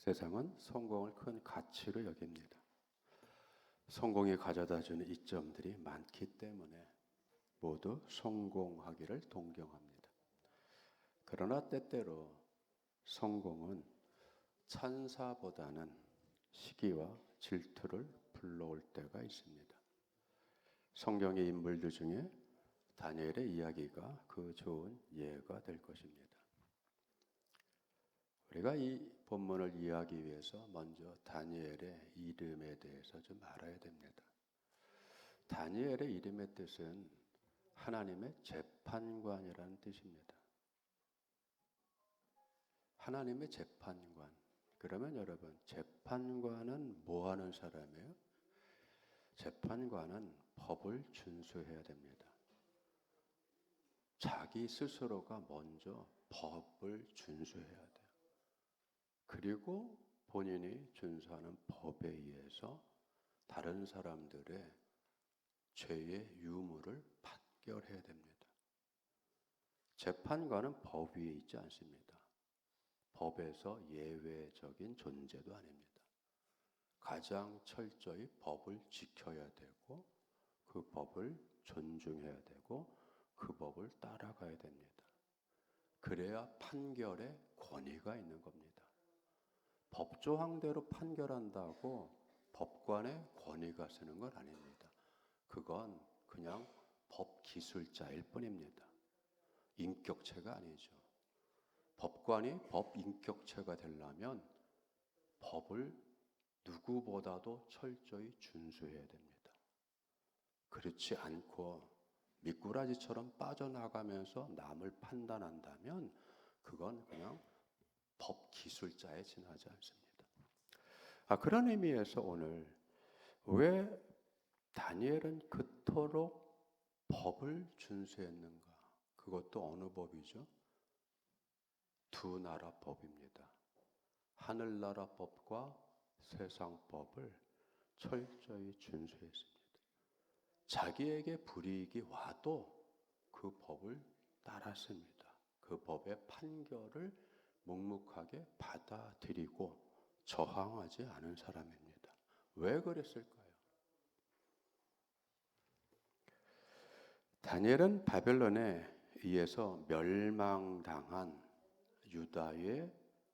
세상은 성공을 큰 가치로 여깁니다. 성공이 가져다주는 이점들이 많기 때문에 모두 성공하기를 동경합니다. 그러나 때때로 성공은 찬사보다는 시기와 질투를 불러올 때가 있습니다. 성경의 인물들 중에 다니엘의 이야기가 그 좋은 예가 될 것입니다. 우리가 이 본문을 이해하기 위해서 먼저 다니엘의 이름에 대해서 좀 알아야 됩니다. 다니엘의 이름의 뜻은 하나님의 재판관이라는 뜻입니다. 하나님의 재판관. 그러면 여러분, 재판관은 뭐 하는 사람이에요? 재판관은 법을 준수해야 됩니다. 자기 스스로가 먼저 법을 준수해야 돼요. 그리고 본인이 준수하는 법에 의해서 다른 사람들의 죄의 유무를 판결해야 됩니다. 재판관은 법 위에 있지 않습니다. 법에서 예외적인 존재도 아닙니다. 가장 철저히 법을 지켜야 되고 그 법을 존중해야 되고 그 법을 따라가야 됩니다. 그래야 판결에 권위가 있는 겁니다. 법조항대로 판결한다고 법관의 권위가 쓰는 건 아닙니다. 그건 그냥 법기술자일 뿐입니다. 인격체가 아니죠. 법관이 법인격체가 되려면 법을 누구보다도 철저히 준수해야 됩니다. 그렇지 않고 미꾸라지처럼 빠져나가면서 남을 판단한다면 그건 그냥 법기술자에 지나지 않습니다. 그런 의미에서 오늘 왜 다니엘은 그토록 법을 준수했는가? 그것도 어느 법이죠? 두 나라 법입니다. 하늘나라 법과 세상 법을 철저히 준수했습니다. 자기에게 불이익이 와도 그 법을 따랐습니다. 그 법의 판결을 묵묵하게 받아들이고 저항하지 않은 사람입니다. 왜 그랬을까요? 다니엘은 바벨론에 의해서 멸망당한 유다의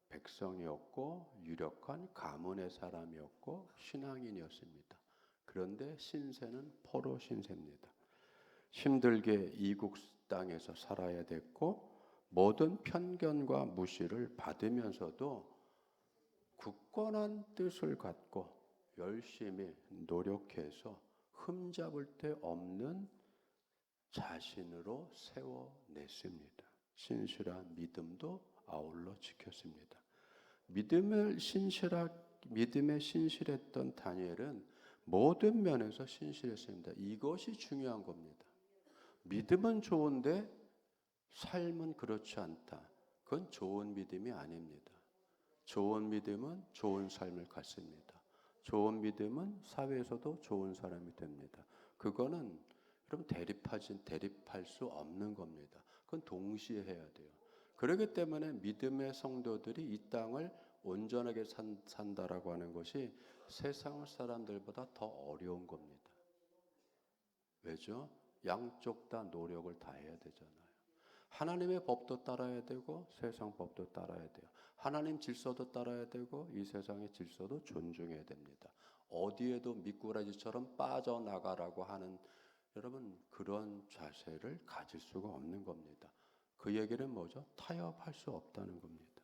백성이었고 유력한 가문의 사람이었고 신앙인이었습니다. 그런데 신세는 포로 신세입니다. 힘들게 이국 땅에서 살아야 됐고 모든 편견과 무시를 받으면서도 굳건한 뜻을 갖고 열심히 노력해서 흠잡을 데 없는 자신으로 세워냈습니다. 신실한 믿음도 아울러 지켰습니다. 믿음에 신실했던 다니엘은 모든 면에서 신실했습니다. 이것이 중요한 겁니다. 믿음은 좋은데 삶은 그렇지 않다. 그건 좋은 믿음이 아닙니다. 좋은 믿음은 좋은 삶을 갖습니다. 좋은 믿음은 사회에서도 좋은 사람이 됩니다. 그거는 그럼 대립할 수 없는 겁니다. 그건 동시에 해야 돼요. 그렇기 때문에 믿음의 성도들이 이 땅을 온전하게 산다라고 하는 것이 세상 사람들보다 더 어려운 겁니다. 왜죠? 양쪽 다 노력을 다 해야 되잖아요. 하나님의 법도 따라야 되고 세상 법도 따라야 돼요. 하나님 질서도 따라야 되고 이 세상의 질서도 존중해야 됩니다. 어디에도 미꾸라지처럼 빠져나가라고 하는 여러분 그런 자세를 가질 수가 없는 겁니다. 그 얘기는 뭐죠? 타협할 수 없다는 겁니다.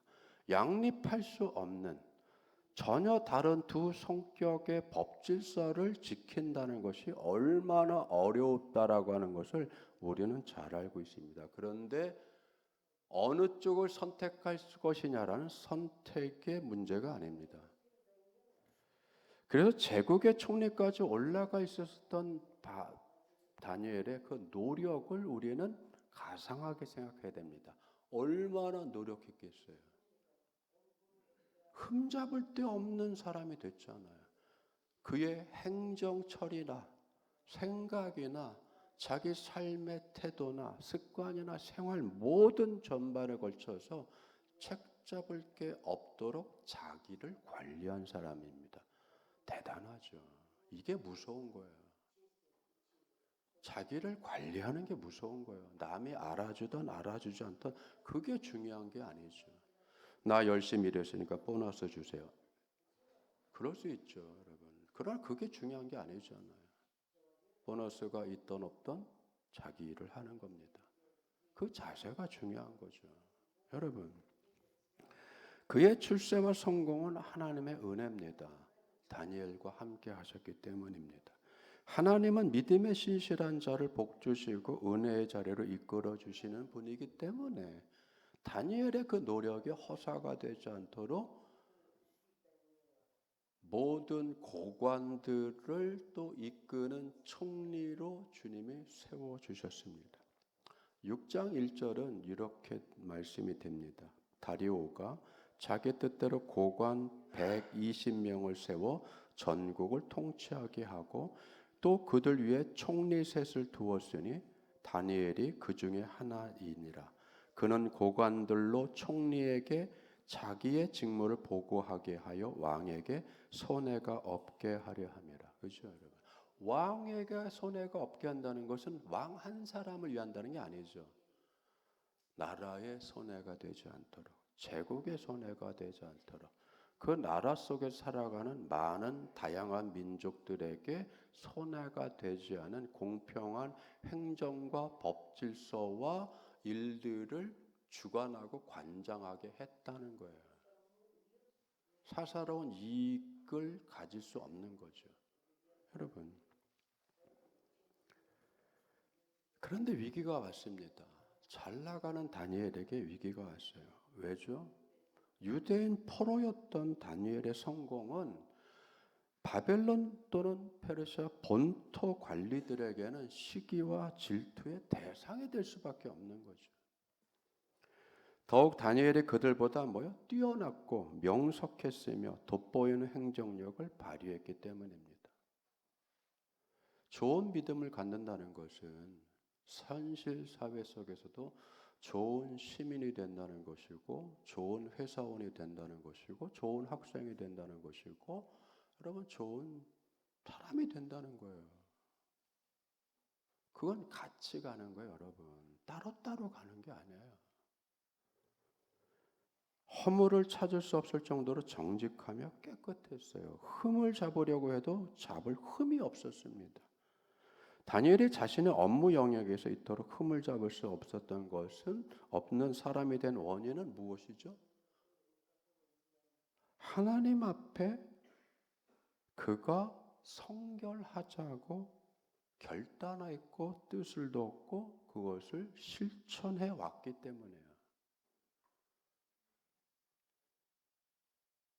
양립할 수 없는 전혀 다른 두 성격의 법 질서를 지킨다는 것이 얼마나 어렵다라고 하는 것을 우리는 잘 알고 있습니다. 그런데 어느 쪽을 선택할 것이냐라는 선택의 문제가 아닙니다. 그래서 제국의 총리까지 올라가 있었던 다니엘의 그 노력을 우리는 가상하게 생각해야 됩니다. 얼마나 노력했겠어요. 흠잡을 데 없는 사람이 됐잖아요. 그의 행정처리나 생각이나 자기 삶의 태도나 습관이나 생활 모든 전반에 걸쳐서 붙잡을 게 없도록 자기를 관리한 사람입니다. 대단하죠. 이게 무서운 거예요. 자기를 관리하는 게 무서운 거예요. 남이 알아주든 알아주지 않든 그게 중요한 게 아니죠. 나 열심히 일했으니까 보너스 주세요. 그럴 수 있죠, 여러분. 그러나 그게 중요한 게 아니잖아요. 보너스가 있든 없든 자기 일을 하는 겁니다. 그 자세가 중요한 거죠. 여러분, 그의 출세와 성공은 하나님의 은혜입니다. 다니엘과 함께 하셨기 때문입니다. 하나님은 믿음의 신실한 자를 복 주시고 은혜의 자리로 이끌어 주시는 분이기 때문에 다니엘의 그 노력이 허사가 되지 않도록 모든 고관들을 또 이끄는 총리로 주님이 세워주셨습니다. 6장 1절은 이렇게 말씀이 됩니다. 다리오가 자기 뜻대로 고관 120명을 세워 전국을 통치하게 하고 또 그들 위에 총리 셋을 두었으니 다니엘이 그 중에 하나이니라. 그는 고관들로 총리에게 자기의 직무를 보고하게 하여 왕에게 손해가 없게 하려 함이라. 그렇죠, 여러분? 왕에게 손해가 없게 한다는 것은 왕 한 사람을 위한다는 게 아니죠. 나라의 손해가 되지 않도록, 제국의 손해가 되지 않도록, 그 나라 속에 살아가는 많은 다양한 민족들에게 손해가 되지 않은 공평한 행정과 법 질서와 일들을 주관하고 관장하게 했다는 거예요. 사사로운 이익을 가질 수 없는 거죠. 여러분, 그런데 위기가 왔습니다. 잘 나가는 다니엘에게 위기가 왔어요. 왜죠? 유대인 포로였던 다니엘의 성공은 바벨론 또는 페르시아 본토 관리들에게는 시기와 질투의 대상이 될 수밖에 없는 거죠. 더욱 다니엘이 그들보다 뛰어났고 명석했으며 돋보이는 행정력을 발휘했기 때문입니다. 좋은 믿음을 갖는다는 것은 현실 사회 속에서도 좋은 시민이 된다는 것이고, 좋은 회사원이 된다는 것이고, 좋은 학생이 된다는 것이고, 여러분 좋은 사람이 된다는 거예요. 그건 같이 가는 거예요, 여러분. 따로따로 가는 게 아니에요. 허물을 찾을 수 없을 정도로 정직하며 깨끗했어요. 흠을 잡으려고 해도 잡을 흠이 없었습니다. 다니엘이 자신의 업무 영역에서 이토록 흠을 잡을 수 없었던 것은 없는 사람이 된 원인은 무엇이죠? 하나님 앞에 그가 성결하자고 결단하였고 뜻을 뒀고 그것을 실천해 왔기 때문이에요.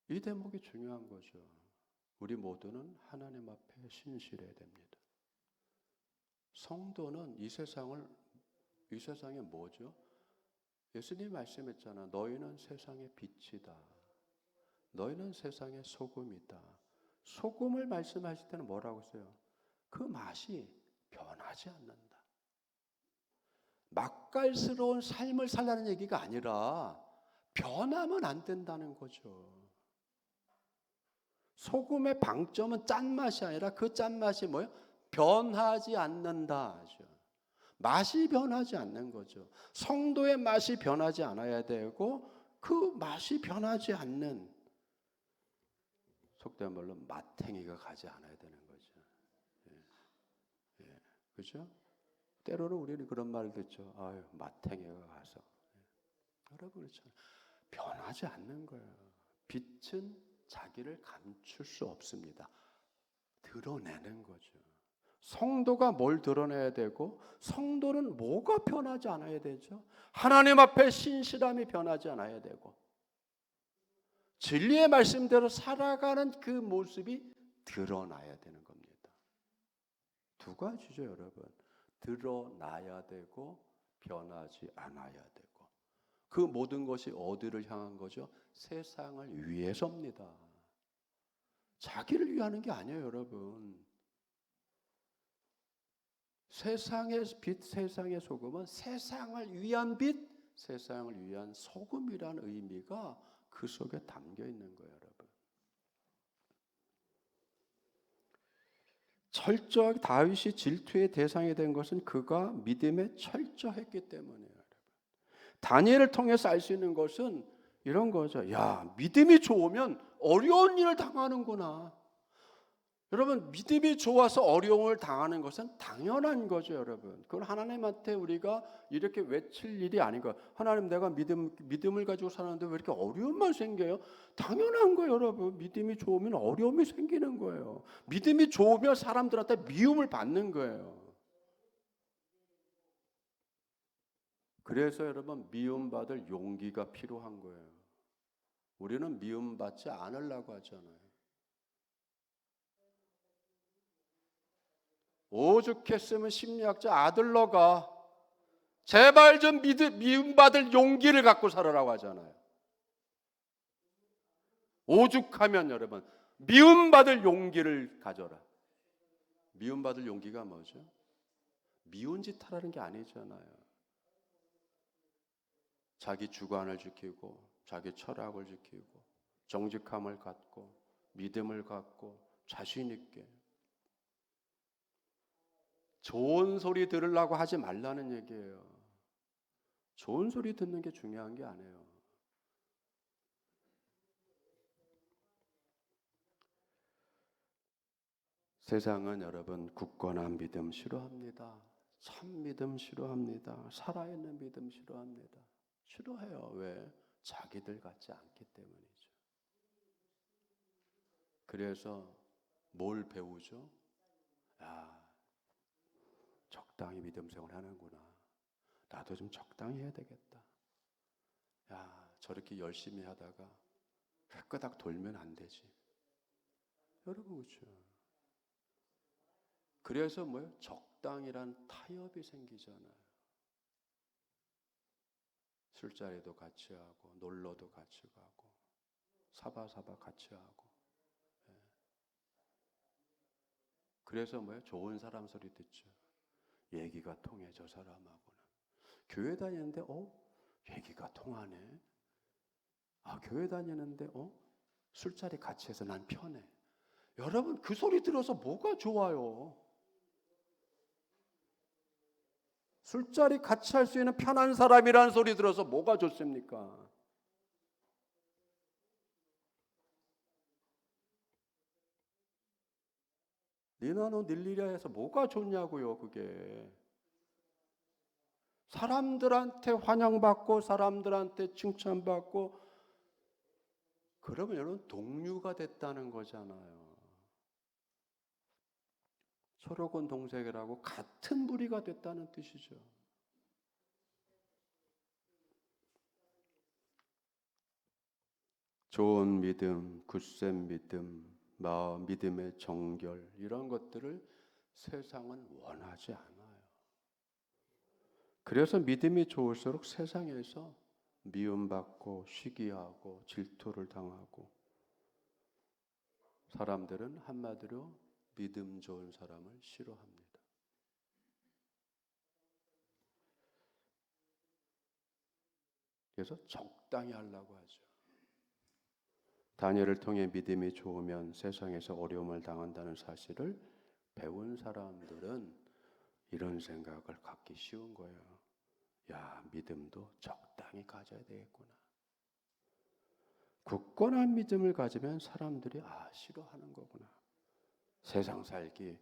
이 대목이 중요한 거죠. 우리 모두는 하나님 앞에 신실해야 됩니다. 성도는 이 세상에 뭐죠? 예수님이 말씀했잖아. 너희는 세상의 빛이다. 너희는 세상의 소금이다. 소금을 말씀하실 때는 뭐라고 써요? 그 맛이 변하지 않는다. 맛깔스러운 삶을 살라는 얘기가 아니라 변하면 안 된다는 거죠. 소금의 방점은 짠맛이 아니라 그 짠맛이 뭐예요? 변하지 않는다. 맛이 변하지 않는 거죠. 성도의 맛이 변하지 않아야 되고 그 맛이 변하지 않는, 속된 말로 마탱이가 가지 않아야 되는 거죠. 그렇죠? 때로는 우리는 그런 말을 듣죠. 아유, 마탱이가 가서. 여러분 그렇죠. 변하지 않는 거예요. 빛은 자기를 감출 수 없습니다. 드러내는 거죠. 성도가 뭘 드러내야 되고, 성도는 뭐가 변하지 않아야 되죠? 하나님 앞에 신실함이 변하지 않아야 되고, 진리의 말씀대로 살아가는 그 모습이 드러나야 되는 겁니다. 두 가지죠, 여러분. 드러나야 되고 변하지 않아야 되고. 그 모든 것이 어디를 향한 거죠? 세상을 위해서입니다. 자기를 위하는 게 아니에요, 여러분. 세상의 빛, 세상의 소금은 세상을 위한 빛, 세상을 위한 소금이라는 의미가 그 속에 담겨 있는 거예요, 여러분. 철저하게 다윗이 질투의 대상이 된 것은 그가 믿음에 철저했기 때문이에요, 여러분. 다니엘을 통해서 알 수 있는 것은 이런 거죠. 야, 믿음이 좋으면 어려운 일을 당하는구나. 여러분, 믿음이 좋아서 어려움을 당하는 것은 당연한 거죠, 여러분. 그건 하나님한테 우리가 이렇게 외칠 일이 아닌 거예요. 하나님, 내가 믿음을 가지고 사는데 왜 이렇게 어려움만 생겨요? 당연한 거예요, 여러분. 믿음이 좋으면 어려움이 생기는 거예요. 믿음이 좋으면 사람들한테 미움을 받는 거예요. 그래서 여러분, 미움받을 용기가 필요한 거예요. 우리는 미움받지 않으려고 하잖아요. 오죽했으면 심리학자 아들러가 제발 좀 미움받을 용기를 갖고 살아라고 하잖아요. 오죽하면 여러분, 미움받을 용기를 가져라. 미움받을 용기가 뭐죠? 미운 짓 하라는 게 아니잖아요. 자기 주관을 지키고 자기 철학을 지키고 정직함을 갖고 믿음을 갖고 자신 있게 좋은 소리 들으려고 하지 말라는 얘기예요. 좋은 소리 듣는 게 중요한 게 아니에요. 세상은 여러분 굳건한 믿음 싫어합니다. 참 믿음 싫어합니다. 살아있는 믿음 싫어합니다. 싫어해요. 왜? 자기들 같지 않기 때문이죠. 그래서 뭘 배우죠? 적당히 믿음 생활 하는구나. 나도 좀 적당히 해야 되겠다. 저렇게 열심히 하다가 끄닥 돌면 안 되지. 여러분 그렇죠? 그래서 뭐예요? 적당이란 타협이 생기잖아요. 술자리도 같이 하고 놀러도 같이 가고 사바사바 같이 하고. 그래서 뭐예요? 좋은 사람 소리 듣죠. 얘기가 통해 저 사람하고는. 교회 다니는데 얘기가 통하네. 교회 다니는데 술자리 같이 해서 난 편해. 여러분 그 소리 들어서 뭐가 좋아요? 술자리 같이 할 수 있는 편한 사람이라는 소리 들어서 뭐가 좋습니까? 니나노 닐리랴 해서 뭐가 좋냐고요, 그게. 사람들한테 환영받고 사람들한테 칭찬받고 그러면 여러분 동료가 됐다는 거잖아요. 서로곤 동색이라고 같은 무리가 됐다는 뜻이죠. 좋은 믿음, 굳센 믿음, 믿음의 정결 이런 것들을 세상은 원하지 않아요. 그래서 믿음이 좋을수록 세상에서 미움받고 시기하고 질투를 당하고 사람들은 한마디로 믿음 좋은 사람을 싫어합니다. 그래서 적당히 하려고 하죠. 다니엘을 통해 믿음이 좋으면 세상에서 어려움을 당한다는 사실을 배운 사람들은 이런 생각을 갖기 쉬운 거예요. 믿음도 적당히 가져야 되겠구나. 굳건한 믿음을 가지면 사람들이 싫어하는 거구나. 세상 살기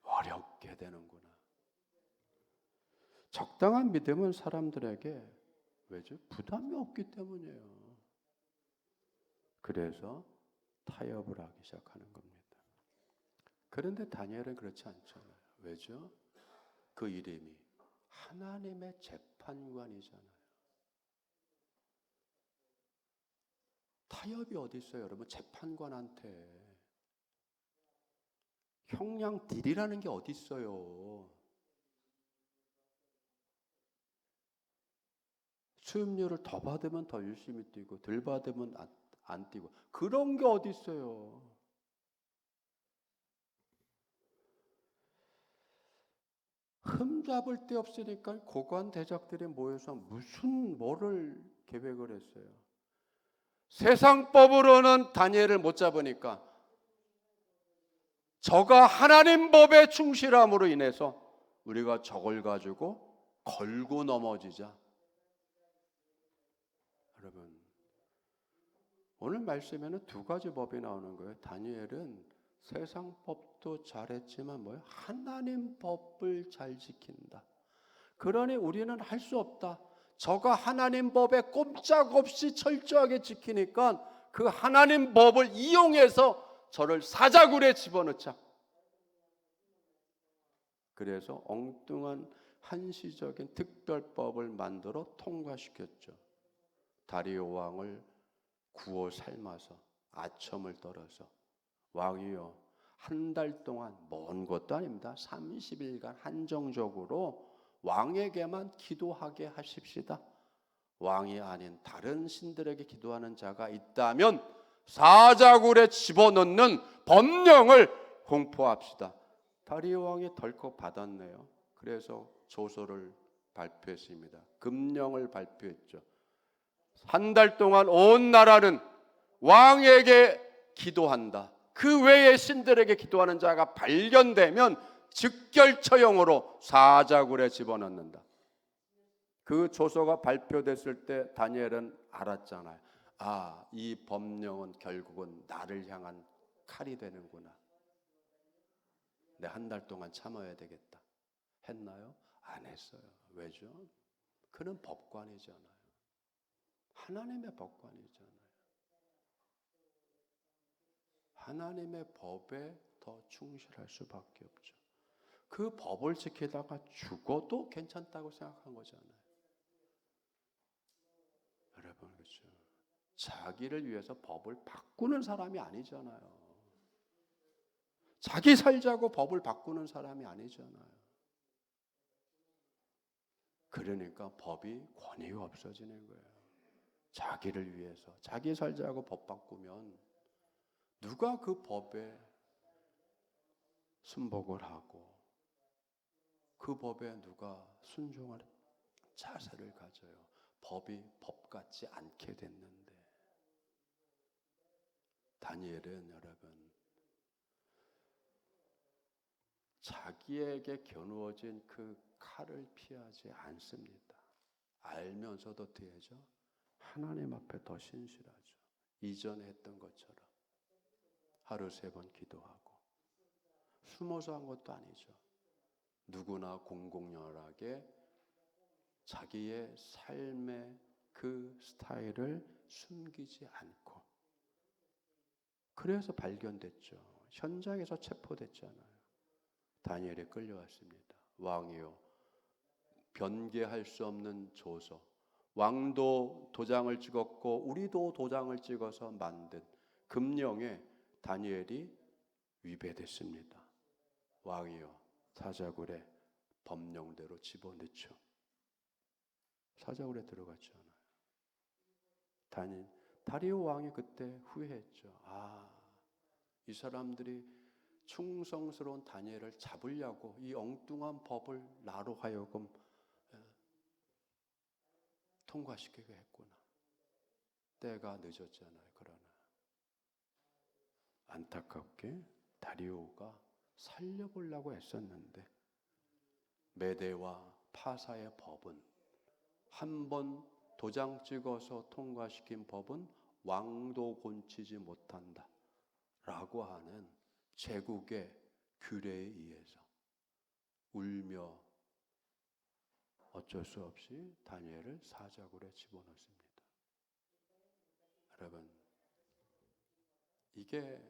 어렵게 되는구나. 적당한 믿음은 사람들에게 왜죠? 부담이 없기 때문이에요. 그래서 타협을 하기 시작하는 겁니다. 그런데 다니엘은 그렇지 않잖아요. 왜죠? 그 이름이 하나님의 재판관이잖아요. 타협이 어디 있어요, 여러분? 재판관한테 형량 딜이라는 게 어디 있어요? 수임료를 더 받으면 더 열심히 뛰고 덜 받으면 안 뛰고 그런 게 어디 있어요? 틈 잡을 데 없으니까 고관 대작들이 모여서 무슨 뭐를 계획을 했어요. 세상법으로는 다니엘을 못 잡으니까 저가 하나님 법에 충실함으로 인해서 우리가 저걸 가지고 걸고 넘어지자. 여러분, 오늘 말씀에는 두 가지 법이 나오는 거예요. 다니엘은 세상 법도 잘했지만 뭐예요? 하나님 법을 잘 지킨다. 그러니 우리는 할 수 없다. 저가 하나님 법에 꼼짝없이 철저하게 지키니까 그 하나님 법을 이용해서 저를 사자굴에 집어넣자. 그래서 엉뚱한 한시적인 특별법을 만들어 통과시켰죠. 다리오 왕을 구워 삶아서 아첨을 떨어서 왕이요, 한 달 동안, 먼 것도 아닙니다, 30일간 한정적으로 왕에게만 기도하게 하십시다. 왕이 아닌 다른 신들에게 기도하는 자가 있다면 사자굴에 집어넣는 법령을 공포합시다. 다리오 왕이 덜컥 받았네요. 그래서 조서를 발표했습니다. 금령을 발표했죠. 한 달 동안 온 나라는 왕에게 기도한다. 그 외의 신들에게 기도하는 자가 발견되면 즉결처형으로 사자굴에 집어넣는다. 그 조서가 발표됐을 때 다니엘은 알았잖아요. 아, 이 법령은 결국은 나를 향한 칼이 되는구나. 내 한 달 동안 참아야 되겠다. 했나요? 안 했어요. 왜죠? 그는 법관이잖아요. 하나님의 법관이잖아요. 하나님의 법에 더 충실할 수밖에 없죠. 그 법을 지키다가 죽어도 괜찮다고 생각한 거잖아요. 여러분, 그렇죠? 자기를 위해서 법을 바꾸는 사람이 아니잖아요. 자기 살자고 법을 바꾸는 사람이 아니잖아요. 그러니까 법이 권위가 없어지는 거예요. 자기를 위해서, 자기 살자고 법 바꾸면 누가 그 법에 순복을 하고 그 법에 누가 순종할 자세를 가져요. 법이 법 같지 않게 됐는데, 다니엘은 여러분 자기에게 겨누어진 그 칼을 피하지 않습니다. 알면서도 어떻게 하죠? 하나님 앞에 더 신실하죠. 이전에 했던 것처럼 하루 3번 기도하고, 숨어서 한 것도 아니죠. 누구나 공공연하게 자기의 삶의 그 스타일을 숨기지 않고, 그래서 발견됐죠. 현장에서 체포됐잖아요. 다니엘이 끌려왔습니다. 왕이요, 변개할 수 없는 조서, 왕도 도장을 찍었고 우리도 도장을 찍어서 만든 금령에 다니엘이 위배됐습니다. 왕이요, 사자굴에 법령대로 집어넣죠. 사자굴에 들어갔잖아요. 다리오 왕이 그때 후회했죠. 이 사람들이 충성스러운 다니엘을 잡으려고 이 엉뚱한 법을 나로 하여금 통과시키게 했구나. 때가 늦었잖아요. 그러나 안타깝게 다리오가 살려보려고 했었는데, 메대와 파사의 법은, 한 번 도장 찍어서 통과시킨 법은 왕도 곤치지 못한다 라고 하는 제국의 규례에 의해서 울며 어쩔 수 없이 다니엘을 사자굴에 집어넣습니다. 여러분, 이게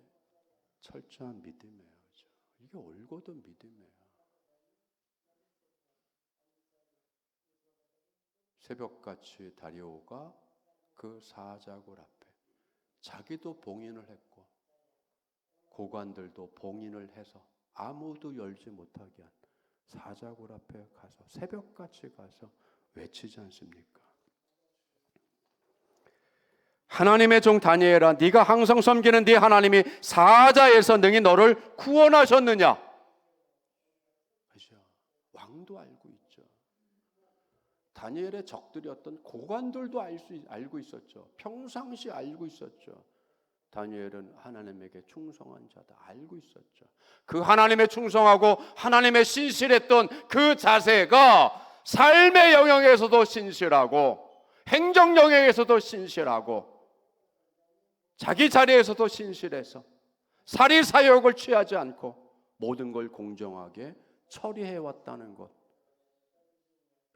철저한 믿음이에요. 그렇죠? 이게 올곧은 믿음이에요. 새벽같이 다리오가 그 사자굴 앞에, 자기도 봉인을 했고 고관들도 봉인을 해서 아무도 열지 못하게 한 사자굴 앞에 가서, 새벽같이 가서 외치지 않습니까? 하나님의 종 다니엘아, 네가 항상 섬기는 네 하나님이 사자에서 능히 너를 구원하셨느냐? 그렇죠? 왕도 알고 있죠. 다니엘의 적들이었던 고관들도 알고 있었죠. 평상시 알고 있었죠. 다니엘은 하나님에게 충성한 자다 알고 있었죠. 그 하나님의 충성하고 하나님의 신실했던 그 자세가 삶의 영역에서도 신실하고 행정 영역에서도 신실하고 자기 자리에서도 신실해서 사리사욕을 취하지 않고 모든 걸 공정하게 처리해 왔다는 것.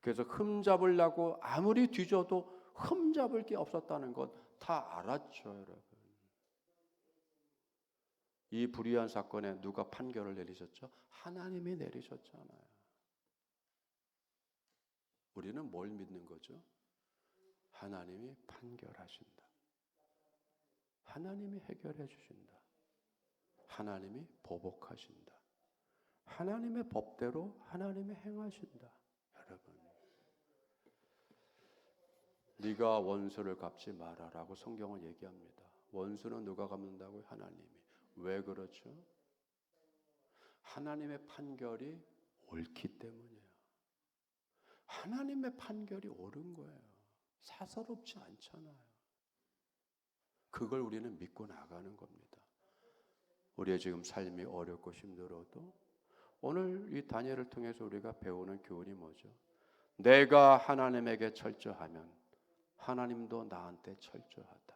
그래서 흠잡으려고 아무리 뒤져도 흠잡을 게 없었다는 것 다 알았죠, 여러분. 이 불의한 사건에 누가 판결을 내리셨죠? 하나님이 내리셨잖아요. 우리는 뭘 믿는 거죠? 하나님이 판결하신다. 하나님이 해결해 주신다. 하나님이 보복하신다. 하나님의 법대로 하나님이 행하신다. 여러분, 네가 원수를 갚지 마라라고 성경은 얘기합니다. 원수는 누가 갚는다고요? 하나님이. 왜 그렇죠? 하나님의 판결이 옳기 때문이에요. 하나님의 판결이 옳은 거예요. 사사롭지 않잖아요. 그걸 우리는 믿고 나가는 겁니다. 우리의 지금 삶이 어렵고 힘들어도 오늘 이 다니엘을 통해서 우리가 배우는 교훈이 뭐죠? 내가 하나님에게 철저하면 하나님도 나한테 철저하다.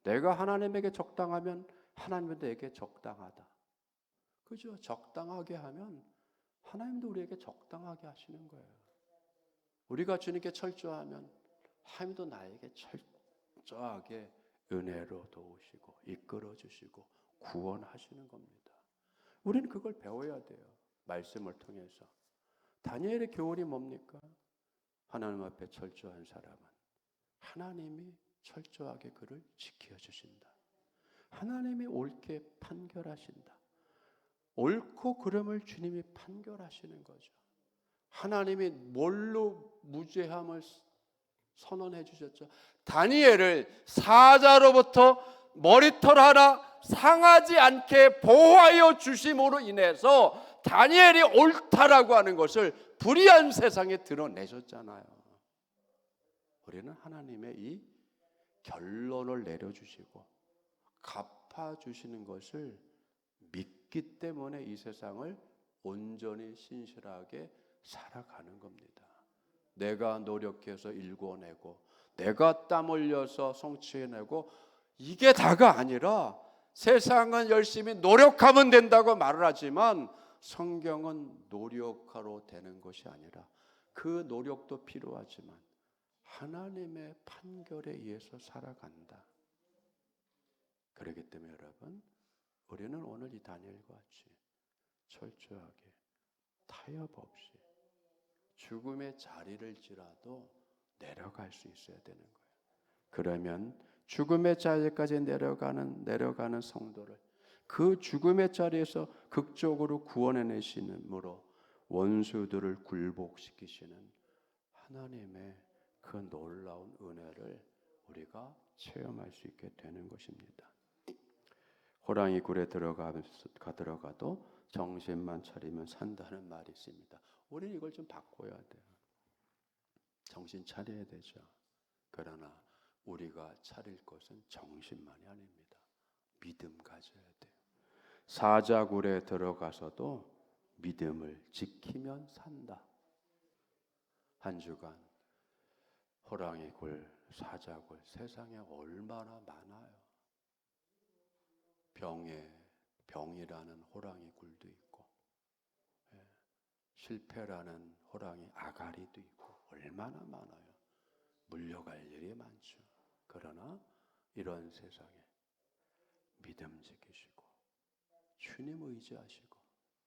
내가 하나님에게 적당하면 하나님도 내게 적당하다. 그죠? 적당하게 하면 하나님도 우리에게 적당하게 하시는 거예요. 우리가 주님께 철저하면 하나님도 나에게 철저하게 은혜로 도우시고 이끌어 주시고 구원하시는 겁니다. 우리는 그걸 배워야 돼요. 말씀을 통해서. 다니엘의 교훈이 뭡니까? 하나님 앞에 철저한 사람은 하나님이 철저하게 그를 지켜주신다. 하나님이 옳게 판결하신다. 옳고 그름을 주님이 판결하시는 거죠. 하나님이 뭘로 무죄함을 선언해 주셨죠? 다니엘을 사자로부터 머리털 하나 상하지 않게 보호하여 주심으로 인해서 다니엘이 옳다라고 하는 것을 불의한 세상에 드러내셨잖아요. 우리는 하나님의 이 결론을 내려주시고 갚아주시는 것을 믿기 때문에 이 세상을 온전히 신실하게 살아가는 겁니다. 내가 노력해서 일궈내고 내가 땀 흘려서 성취해내고 이게 다가 아니라 세상은 열심히 노력하면 된다고 말을 하지만 성경은 노력하러 되는 것이 아니라 그 노력도 필요하지만 하나님의 판결에 의해서 살아간다. 그렇기 때문에 여러분, 우리는 오늘 이 다니엘과 같이 철저하게 타협 없이 죽음의 자리를지라도 내려갈 수 있어야 되는 거예요. 그러면 죽음의 자리까지 내려가는 성도를 그 죽음의 자리에서 극적으로 구원해내시므로 원수들을 굴복시키시는 하나님의 그 놀라운 은혜를 우리가 체험할 수 있게 되는 것입니다. 호랑이 굴에 들어가도 정신만 차리면 산다는 말이 있습니다. 우리는 이걸 좀 바꿔야 돼요. 정신 차려야 되죠. 그러나 우리가 차릴 것은 정신만이 아닙니다. 믿음 가져야 돼요. 사자굴에 들어가서도 믿음을 지키면 산다. 한 주간 호랑이 굴, 사자굴 세상에 얼마나 많아요. 병이라는 호랑이 굴도 있고 실패라는 호랑이 아가리도 있고 얼마나 많아요. 물려갈 일이 많죠. 그러나 이런 세상에 믿음 지키시고 주님 의지하시고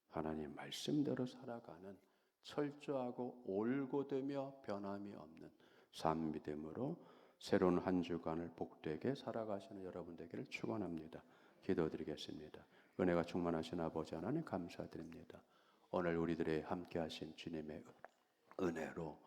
하나님 말씀대로 살아가는 철저하고 올곧으며 변함이 없는 삶 믿음으로 새로운 한 주간을 복되게 살아가시는 여러분 되기를 축원합니다. 기도드리겠습니다. 은혜가 충만하신 아버지 하나님 감사드립니다. 오늘 우리들의 함께하신 주님의 은혜로